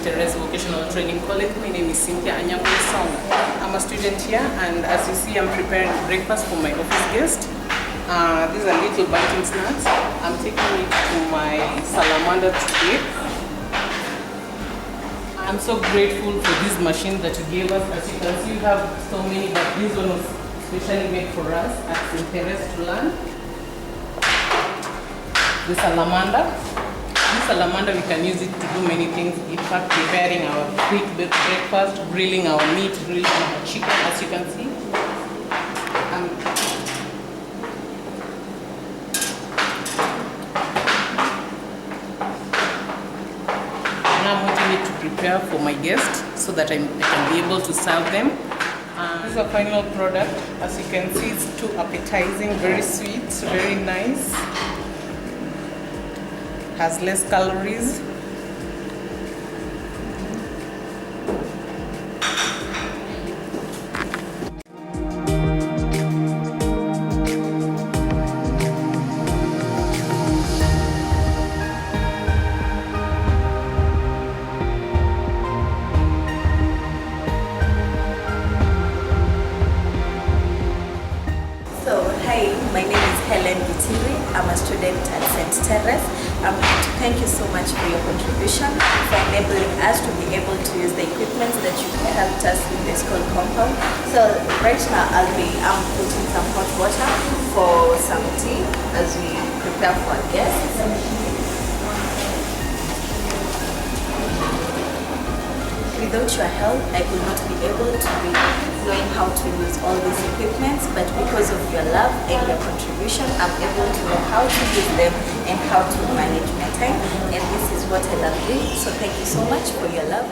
Teresa Vocational Training College. My name is Cynthia Anyangwe Songa. I'm a student here, and as you see, I'm preparing breakfast for my office guest. These are little biting snacks. I'm taking it to my salamander today. I'm so grateful for this machine that you gave us. As you can see, you have so many, but this one was specially made for us at St. Teresa to learn. The salamander. This salamander, we can use it to do many things. In fact, preparing our quick breakfast, grilling our meat, grilling our chicken, as you can see. Now I'm wanting it to prepare for my guests so that I can be able to serve them. This is a final product. As you can see, it's too appetizing, very sweet, very nice. Has less calories. So, hi, my name is Helen Gitiri. I'm a student at St. Teresa. I'm here to thank you so much for your contribution, for enabling us to be able to use the equipment that you helped us in the school compound. So right now I'm putting some hot water for some tea as we prepare for our guests. Without your help, I would not be able to be knowing how to use all these equipments, but because of your love and your contribution, I'm able to know how to use them and how to manage my time, and this is what I love doing. So thank you so much for your love.